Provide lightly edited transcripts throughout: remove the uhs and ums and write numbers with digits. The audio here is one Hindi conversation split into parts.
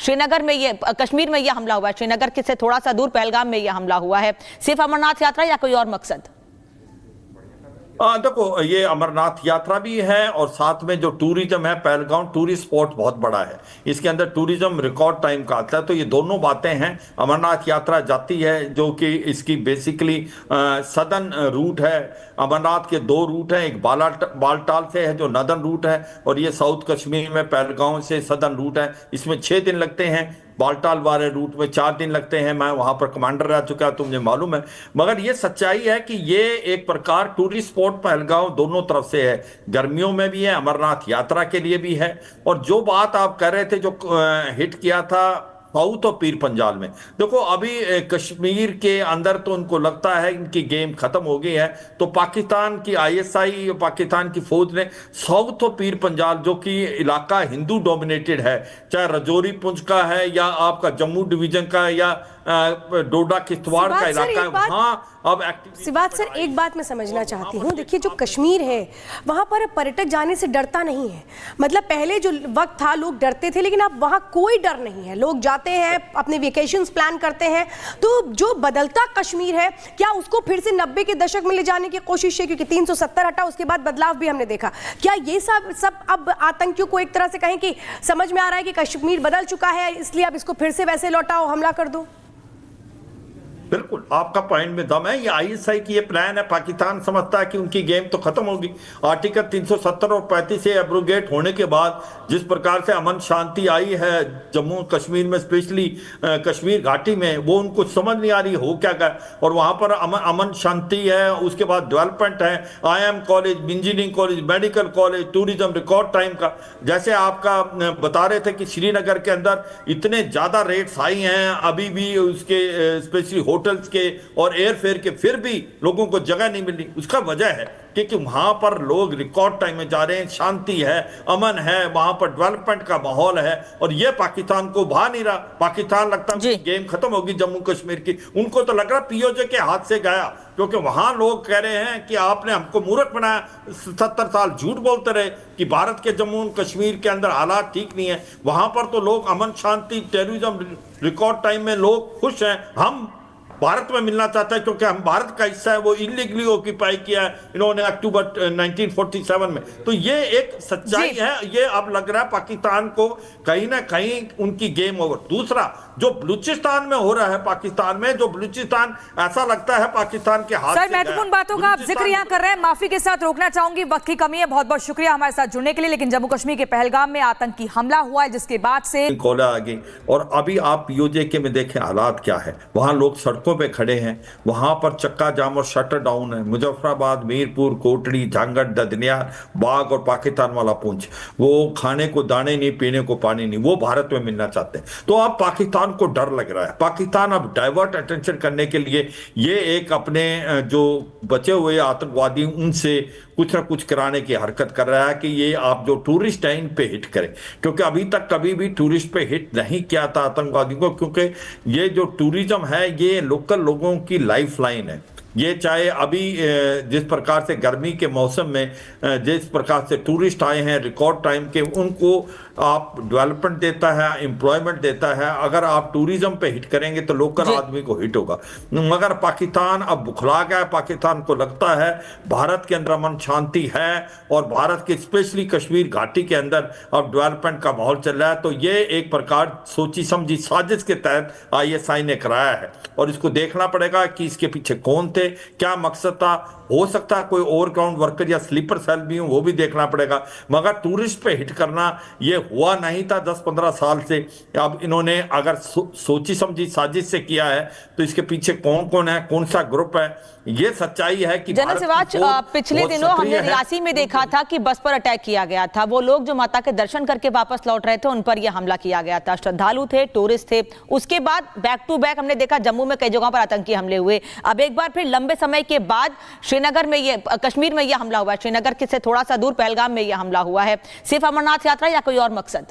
श्रीनगर में ये कश्मीर में ये हमला हुआ है, श्रीनगर के से थोड़ा सा दूर पहलगाम में ये हमला हुआ है। सिर्फ अमरनाथ यात्रा या कोई और मकसद? देखो, ये अमरनाथ यात्रा भी है और साथ में जो टूरिज्म है, पहलगाम टूरिस्ट स्पॉट बहुत बड़ा है, इसके अंदर टूरिज्म रिकॉर्ड टाइम का आता है। तो ये दोनों बातें हैं। अमरनाथ यात्रा जाती है जो कि इसकी बेसिकली सदर्न रूट है। अमरनाथ के दो रूट हैं, एक बालटाल से है जो नदर्न रूट है, और ये साउथ कश्मीर में पहलगाम से सदर्न रूट है। इसमें 6 दिन लगते हैं, बालटाल वाले रूट में 4 दिन लगते हैं। मैं वहां पर कमांडर रह चुका, तो मुझे मालूम है। मगर ये सच्चाई है कि ये एक प्रकार टूरिस्ट स्पॉट पहलगाम दोनों तरफ से है, गर्मियों में भी है, अमरनाथ यात्रा के लिए भी है। और जो बात आप कर रहे थे, जो हिट किया था साउथ और पीर पंजाल में, देखो अभी कश्मीर के अंदर तो उनको लगता है इनकी गेम खत्म हो गई है, तो पाकिस्तान की आईएसआई, पाकिस्तान की फौज ने साउथ और पीर पंजाल, जो कि इलाका हिंदू डोमिनेटेड है, चाहे रजौरी पुंछ का है या आपका जम्मू डिवीजन का या डोडा किश्तवाड़ का इलाका है, वहां अब सिवात सर, एक बात मैं समझना चाहती हूँ। देखिए, जो कश्मीर है वहां पर पर्यटक जाने से डरता नहीं है। मतलब पहले जो वक्त था लोग डरते थे, लेकिन अब वहां कोई डर नहीं है। लोग जाते हैं, अपने वेकेशंस प्लान करते हैं। तो जो बदलता कश्मीर है, क्या उसको फिर से 90 के दशक में ले जाने की कोशिश है? क्योंकि 370 हटा, उसके बाद बदलाव भी हमने देखा। क्या ये सब अब आतंकियों को एक तरह से कहें कि समझ में आ रहा है कि कश्मीर बदल चुका है, इसलिए अब इसको फिर से वैसे लौटाओ, हमला कर दो? बिल्कुल, आपका पॉइंट में दम है। ये आईएसआई की ये प्लान है। पाकिस्तान समझता है कि उनकी गेम तो खत्म होगी। आर्टिकल 370 और 35 से एब्रोगेट होने के बाद जिस प्रकार से अमन शांति आई है जम्मू कश्मीर में, स्पेशली कश्मीर घाटी में, वो उनको समझ नहीं आ रही हो क्या क्या। और वहां पर अमन शांति है, उसके बाद डेवलपमेंट है, IIM college, engineering college, medical college, tourism record time का। जैसे आपका बता रहे थे कि श्रीनगर के अंदर इतने ज्यादा रेट्स हाई हैं अभी भी, उसके स्पेशली होटल्स के और एयरफेयर के, फिर भी लोगों को जगह नहीं मिल रही। उसका वजह है क्योंकि वहां पर लोग रिकॉर्ड टाइम में जा रहे हैं, शांति है, अमन है, वहां पर डेवलपमेंट का माहौल है, और ये पाकिस्तान को भा नहीं रहा। पाकिस्तान लगता है गेम खत्म होगी जम्मू कश्मीर की। उनको तो लग रहा पीओजे के हाथ से गया, क्योंकि वहां लोग कह रहे हैं कि आपने हमको मूर्ख बनाया, 70 साल झूठ बोलते रहे कि भारत के जम्मू कश्मीर के अंदर हालात ठीक नहीं है। वहां पर तो लोग अमन शांति, टेररिज्म रिकॉर्ड टाइम में लोग खुश हैं। हम भारत में मिलना चाहता है क्योंकि हम भारत का हिस्सा है। वो इलीगली ऑक्यूपाई किया है इन्होंने अक्टूबर 1947 में। तो ये एक सच्चाई है। ये अब लग रहा है पाकिस्तान को कहीं ना कहीं उनकी गेम ओवर। दूसरा, जो बलूचिस्तान में हो रहा है, पाकिस्तान में जो बलूचिस्तान, ऐसा लगता है पाकिस्तान के हाथ सर, महत्वपूर्ण बातों का आप जिक्र यहाँ कर रहे हैं। माफी के साथ रोकना चाहूंगी, वक्त की कमी है। बहुत बहुत शुक्रिया हमारे साथ जुड़ने के लिए। लेकिन जम्मू कश्मीर के पहलगाम में आतंकी हमला हुआ है, जिसके बाद से कोला आ गई। और अभी आप पीओजे के में देखें हालात क्या है। वहां लोग सड़कों पे खड़े हैं, वहां पर चक्का जाम और शटर डाउन है। मुजफ्फराबाद, मीरपुर, कोटड़ी, झांगड़, ददनियार, बाग और पाकिस्तान वाला पुंछ, वो खाने को दाने नहीं, पीने को पानी नहीं, वो भारत में मिलना चाहते हैं। तो अब पाकिस्तान को डर लग रहा है। पाकिस्तान अब डाइवर्ट अटेंशन करने के लिए ये एक अपने जो बचे हुए आतंकवादी उनसे कुछ ना कुछ कराने की हरकत कर रहा है कि ये आप जो टूरिस्ट है इन पे हिट करें, क्योंकि अभी तक कभी भी टूरिस्ट पे हिट नहीं किया था आतंकवादियों को। क्योंकि ये जो टूरिज्म है ये लोकल लोगों की लाइफ लाइन है। ये चाहे अभी जिस प्रकार से गर्मी के मौसम में जिस प्रकार से टूरिस्ट आए हैं रिकॉर्ड टाइम के, उनको आप डेवलपमेंट देता है, एम्प्लॉयमेंट देता है। अगर आप टूरिज्म पे हिट करेंगे तो लोकल आदमी को हिट होगा। मगर पाकिस्तान अब बुखला गया है। पाकिस्तान को लगता है भारत के अंदर अमन शांति है और भारत के स्पेशली कश्मीर घाटी के अंदर अब डेवलपमेंट का माहौल चल रहा है। तो ये एक प्रकार सोची समझी साजिश के तहत ISI ने कराया है, और इसको देखना पड़ेगा कि इसके पीछे कौन थे, क्या मकसद था। हो सकता है कोई ओवर ग्राउंड वर्कर या स्लीपर सेल भी हो, वो भी देखना पड़ेगा। मगर टूरिस्ट पे हिट करना ये हुआ नहीं था 10-15 साल से। अब इन्होंने अगर सोची समझी साजिश से किया है तो इसके पीछे कौन कौन है, कौन सा ग्रुप है, ये सच्चाई है कि जनरल सिवाच, पिछले दिनों हमने रियासी में देखा था कि बस पर अटैक किया गया था। वो लोग जो माता के दर्शन करके वापस लौट रहे थे उन पर यह हमला किया गया था। श्रद्धालु थे, टूरिस्ट थे। उसके बाद बैक टू बैक हमने देखा जम्मू में कई जगहों पर आतंकी हमले हुए। अब एक बार फिर लंबे समय के बाद श्रीनगर में ये, कश्मीर में यह हमला हुआ है, श्रीनगर के से थोड़ा सा दूर पहलगाम में यह हमला हुआ है। सिर्फ अमरनाथ यात्रा या कोई और मकसद?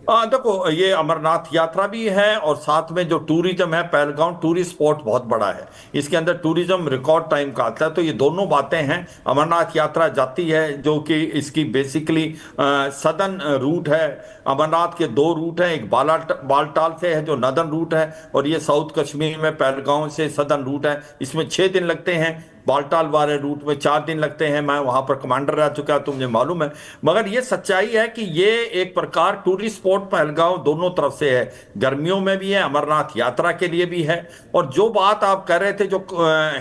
देखो ये अमरनाथ यात्रा भी है और साथ में जो टूरिज्म है, पहलगाम टूरिस्ट स्पॉट बहुत बड़ा है, इसके अंदर टूरिज्म रिकॉर्ड टाइम का आता है। तो ये दोनों बातें हैं। अमरनाथ यात्रा जाती है जो कि इसकी बेसिकली सदर्न रूट है। अमरनाथ के दो रूट हैं, एक बालटाल से है जो नदर्न रूट है, और ये साउथ कश्मीर में पहलगाम से सदर्न रूट है। इसमें 6 दिन लगते हैं, बालटाल वाले रूट में 4 दिन लगते हैं। मैं वहां पर कमांडर रह चुका, तो मुझे मालूम है। मगर ये सच्चाई है कि ये एक प्रकार टूरिस्ट स्पॉट पहलगाम दोनों तरफ से है, गर्मियों में भी है, अमरनाथ यात्रा के लिए भी है। और जो बात आप कर रहे थे, जो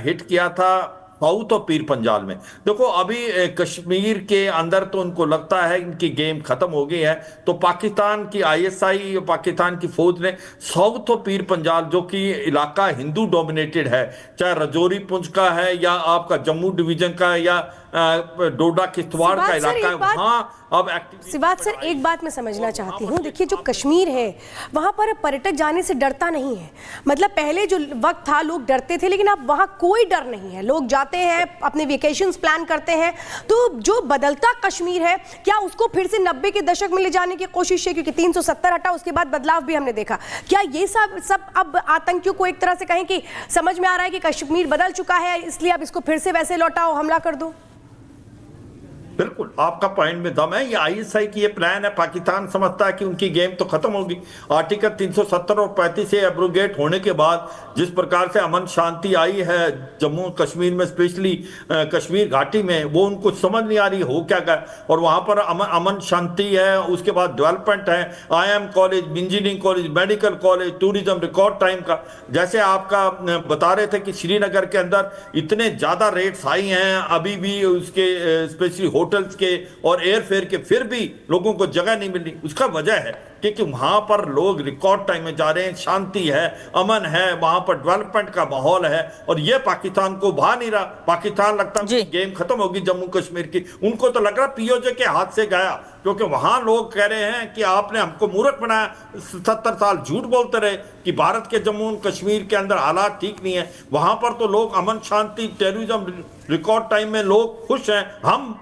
हिट किया था साउथ और पीर पंजाल में, देखो अभी कश्मीर के अंदर तो उनको लगता है इनकी गेम खत्म हो गई है, तो पाकिस्तान की आईएसआई, पाकिस्तान की फौज ने साउथ और पीर पंजाल, जो कि इलाका हिंदू डोमिनेटेड है, चाहे रजौरी पुंछ का है या आपका जम्मू डिवीजन का है या डोडा किश्तवाड़ का इलाका है, वहां अब सिवात सर, एक बात मैं समझना चाहती हूँ। देखिए जो कश्मीर है वहाँ पर पर्यटक जाने से डरता नहीं है। मतलब पहले जो वक्त था लोग डरते थे, लेकिन अब वहाँ कोई डर नहीं है। लोग जाते हैं, अपने वेकेशंस प्लान करते हैं। तो जो बदलता कश्मीर है, क्या उसको फिर से 90 के दशक में ले जाने की कोशिश है? क्योंकि 370 हटा, उसके बाद बदलाव भी हमने देखा। क्या ये सब अब आतंकियों को एक तरह से कहें कि समझ में आ रहा है कि कश्मीर बदल चुका है, इसलिए अब इसको फिर से वैसे लौटाओ, हमला कर दो? बिल्कुल आपका पॉइंट में दम है। ये आईएसआई की ये प्लान है। पाकिस्तान समझता है कि उनकी गेम तो खत्म होगी। आर्टिकल 370 और 35 से एब्रोगेट होने के बाद जिस प्रकार से अमन शांति आई है जम्मू कश्मीर में, स्पेशली कश्मीर घाटी में, वो उनको समझ नहीं आ रही हो क्या क्या। और वहां पर अमन शांति है, उसके बाद डेवलपमेंट है, IIM college, engineering college, medical college, tourism record time का। जैसे आपका बता रहे थे कि श्रीनगर के अंदर इतने ज्यादा रेट्स आई हैं अभी भी, उसके स्पेशली होटल्स के और एयरफेयर के, फिर भी लोगों को जगह नहीं मिल रही। उसका वजह है क्योंकि वहां पर लोग रिकॉर्ड टाइम में जा रहे हैं, शांति है, अमन है, वहां पर डेवलपमेंट का माहौल है, और ये पाकिस्तान को भा नहीं रहा। पाकिस्तान लगता है गेम खत्म होगी जम्मू कश्मीर की। उनको तो लग रहा पीओजे के हाथ से गया, क्योंकि वहां लोग कह रहे हैं कि आपने हमको मूर्ख बनाया, 70 साल झूठ बोलते रहे कि भारत के जम्मू कश्मीर के अंदर हालात ठीक नहीं है। वहां पर तो लोग अमन शांति, टेररिज्म रिकॉर्ड टाइम में लोग खुश हैं। हम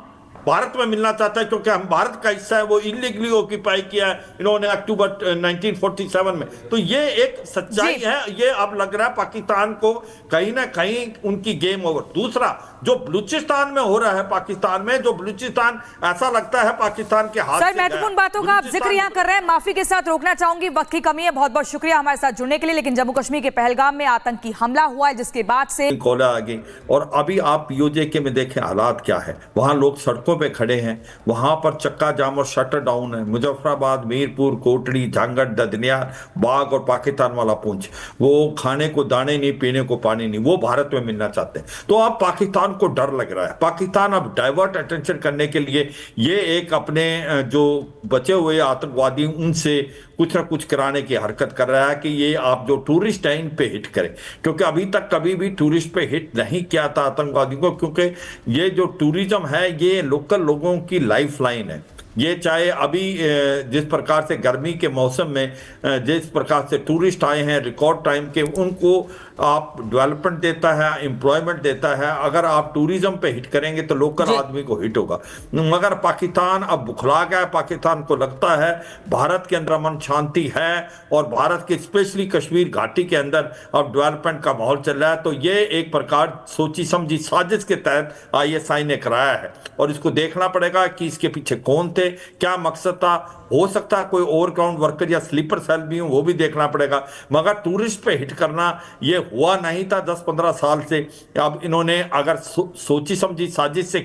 भारत में मिलना चाहता है क्योंकि हम भारत का हिस्सा है। वो इलीगली ऑक्यूपाई किया है इन्होंने अक्टूबर 1947 में। तो ये एक सच्चाई है। ये अब लग रहा है पाकिस्तान को कहीं ना कहीं उनकी गेम ओवर। दूसरा जो बलूचिस्तान में हो रहा है, पाकिस्तान में जो बलूचिस्तान, ऐसा लगता है पाकिस्तान के हाथ से सर, महत्वपूर्ण बातों का आप जिक्र यहाँ कर रहे हैं। माफी के साथ रोकना चाहूंगी, वक्त की कमी है। बहुत बहुत शुक्रिया हमारे साथ जुड़ने के लिए। लेकिन जम्मू कश्मीर के पहलगाम में आतंकी हमला हुआ है, जिसके बाद से कोला आ गई। और अभी आप POJ में देखें हालात क्या है। वहां लोग सड़कों पे खड़े हैं, वहां पर चक्का जाम और शटर डाउन है। मुजफ्फराबाद, मीरपुर, कोटड़ी, झांगड़, ददनियार, बाग और पाकिस्तान वाला पुंछ, वो खाने को दाने नहीं, पीने को पानी नहीं, वो भारत में मिलना चाहते हैं। तो अब पाकिस्तान को डर लग रहा है। पाकिस्तान अब डाइवर्ट अटेंशन करने के लिए ये एक अपने जो बचे हुए आतंकवादी उनसे कुछ ना कुछ कराने की हरकत कर रहा है कि ये आप जो टूरिस्ट है इन पे हिट करें, क्योंकि अभी तक कभी भी टूरिस्ट पे हिट नहीं किया था आतंकवादियों को। क्योंकि ये जो टूरिज्म है ये लोकल लोगों की लाइफ लाइन है। ये चाहे अभी जिस प्रकार से गर्मी के मौसम में जिस प्रकार से टूरिस्ट आए हैं रिकॉर्ड टाइम के, उनको आप डेवलपमेंट देता है, एम्प्लॉयमेंट देता है। अगर आप टूरिज्म पे हिट करेंगे तो लोकल आदमी को हिट होगा। मगर पाकिस्तान अब बुखला गया है। पाकिस्तान को लगता है भारत के अंदर अमन शांति है और भारत के स्पेशली कश्मीर घाटी के अंदर अब डेवलपमेंट का माहौल चल रहा है। तो ये एक प्रकार सोची समझी साजिश के तहत ISI ने कराया है, और इसको देखना पड़ेगा कि इसके पीछे कौन थे, क्या मकसद था। हो सकता है कोई ओवरग्राउंड वर्कर या स्लीपर सेल भी हो, वो भी देखना पड़ेगा। मगर टूरिस्ट पे हिट करना ये हुआ नहीं था 10-15 साल से। अब इन्होंने अगर सोची समझी साजिश से